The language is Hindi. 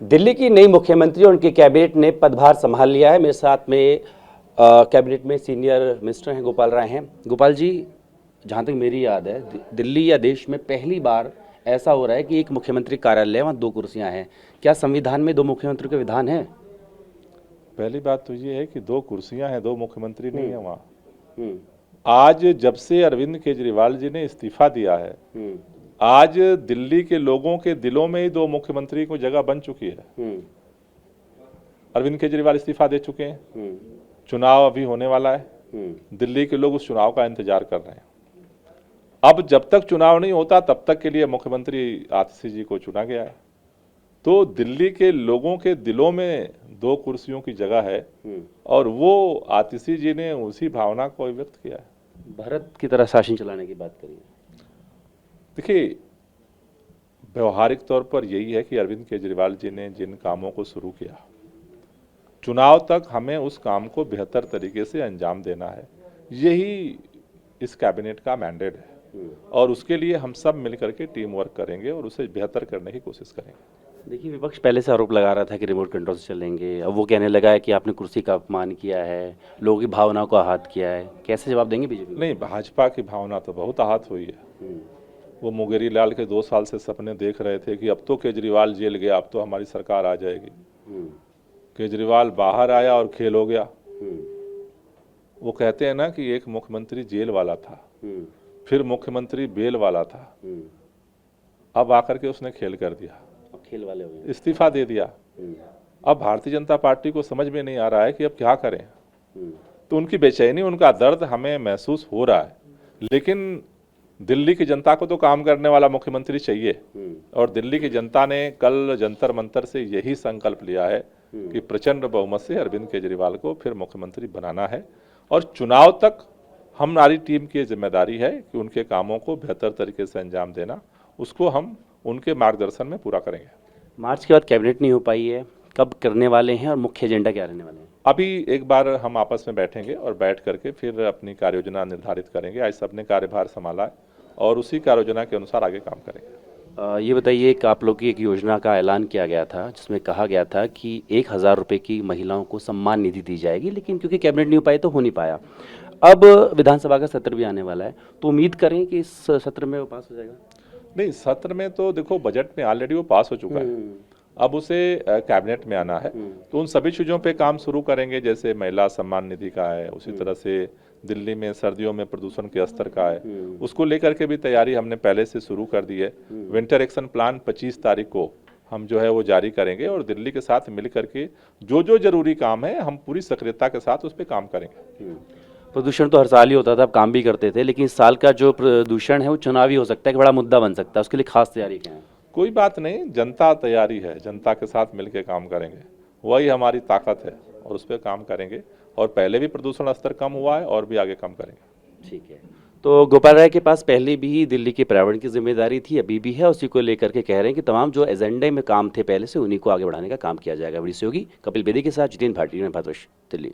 दिल्ली की नई मुख्यमंत्री और उनके कैबिनेट ने पदभार संभाल लिया है। मेरे साथ में कैबिनेट में सीनियर मिनिस्टर हैं गोपाल राय हैं। गोपाल जी, जहाँ तक मेरी याद है दिल्ली या देश में पहली बार ऐसा हो रहा है कि एक मुख्यमंत्री कार्यालय है, वहाँ 2 कुर्सियाँ हैं। क्या संविधान में 2 मुख्यमंत्री का विधान है? पहली बात तो ये है कि 2 कुर्सियां हैं, 2 मुख्यमंत्री नहीं है वहाँ। हम्म, आज जब से अरविंद केजरीवाल जी ने इस्तीफा दिया है, हम्म, आज दिल्ली के लोगों के दिलों में ही 2 मुख्यमंत्री को जगह बन चुकी है। हम्म, अरविंद केजरीवाल इस्तीफा दे चुके हैं, हम्म, चुनाव अभी होने वाला है, दिल्ली के लोग उस चुनाव का इंतजार कर रहे हैं। अब जब तक चुनाव नहीं होता तब तक के लिए मुख्यमंत्री आतिशी जी को चुना गया है, तो दिल्ली के लोगों के दिलों में 2 कुर्सियों की जगह है और वो आतिशी जी ने उसी भावना को व्यक्त किया है। भारत की तरह शासन चलाने की बात करिए। देखिए, व्यवहारिक तौर पर यही है कि अरविंद केजरीवाल जी ने जिन कामों को शुरू किया, चुनाव तक हमें उस काम को बेहतर तरीके से अंजाम देना है। यही इस कैबिनेट का मैंडेट है और उसके लिए हम सब मिलकर के टीम वर्क करेंगे और उसे बेहतर करने की कोशिश करेंगे। देखिए, विपक्ष पहले से आरोप लगा रहा था कि रिमोट कंट्रोल से चलेंगे। अब वो कहने लगा है कि आपने कुर्सी का अपमान किया है, लोगों की भावनाओं को आहत किया है। कैसे जवाब देंगे बीजेपी को? नहीं, भाजपा की भावना तो बहुत आहत हुई है। वो मुंगेरी लाल के 2 साल से सपने देख रहे थे कि अब तो केजरीवाल जेल गया, अब तो हमारी सरकार आ जाएगी। केजरीवाल बाहर आया और खेल हो गया। वो कहते हैं ना कि एक मुख्यमंत्री जेल वाला था, फिर मुख्यमंत्री बेल वाला था, अब आकर के उसने खेल कर दिया, खेल वाले हो गए। इस्तीफा दे दिया। अब भारतीय जनता पार्टी को समझ में नहीं आ रहा है कि अब क्या करें। तो उनकी बेचैनी, उनका दर्द हमें महसूस हो रहा है, लेकिन दिल्ली की जनता को तो काम करने वाला मुख्यमंत्री चाहिए और दिल्ली की जनता ने कल जंतर मंतर से यही संकल्प लिया है कि प्रचंड बहुमत से अरविंद केजरीवाल को फिर मुख्यमंत्री बनाना है और चुनाव तक हमारी टीम की जिम्मेदारी है कि उनके कामों को बेहतर तरीके से अंजाम देना, उसको हम उनके मार्गदर्शन में पूरा करेंगे। मार्च के बाद कैबिनेट नहीं हो पाई है, कब करने वाले हैं और मुख्य एजेंडा क्या रहने वाले हैं? अभी एक बार हम आपस में बैठेंगे और बैठ करके फिर अपनी कार्य योजना निर्धारित करेंगे। आज सबने कार्यभार संभाला है और उसी कार्य योजना के अनुसार आगे काम करेंगे। ये बताइए कि आप लोग की एक योजना का ऐलान किया गया था जिसमें कहा गया था कि 1,000 रुपये की महिलाओं को सम्मान निधि दी जाएगी, लेकिन क्योंकि कैबिनेट नहीं हो पाई तो हो नहीं पाया। अब विधानसभा का सत्र भी आने वाला है, तो उम्मीद करें कि इस सत्र में वो पास हो जाएगा। नहीं, सत्र में तो देखो, बजट में ऑलरेडी वो पास हो चुका है, अब उसे कैबिनेट में आना है, तो उन सभी चीज़ों पे काम शुरू करेंगे। जैसे महिला सम्मान निधि का है, उसी तरह से दिल्ली में सर्दियों में प्रदूषण के स्तर का है, उसको लेकर के भी तैयारी हमने पहले से शुरू कर दी है। विंटर एक्शन प्लान 25 तारीख को हम जो है वो जारी करेंगे और दिल्ली के साथ मिल करके जो जो जरूरी काम है हम पूरी सक्रियता के साथ उस पर काम करेंगे। प्रदूषण तो हर साल ही होता था, आप काम भी करते थे, लेकिन इस साल का जो प्रदूषण है वो चुनावी हो सकता है कि बड़ा मुद्दा बन सकता है, उसके लिए खास तैयारी क्या है? कोई बात नहीं, जनता तैयारी है, जनता के साथ मिलकर काम करेंगे, वही हमारी ताकत है और उस पर काम करेंगे। और पहले भी प्रदूषण स्तर कम हुआ है और भी आगे कम करेंगे। ठीक है। तो गोपाल राय के पास पहले भी दिल्ली के पर्यावरण की जिम्मेदारी थी, अभी भी है, उसी को लेकर के कह रहे हैं कि तमाम जो एजेंडे में काम थे पहले से, उन्हीं को आगे बढ़ाने का काम किया जाएगा। वीडियो सहयोगी कपिल बेदी के साथ जितेंद्र भाटी, दिल्ली।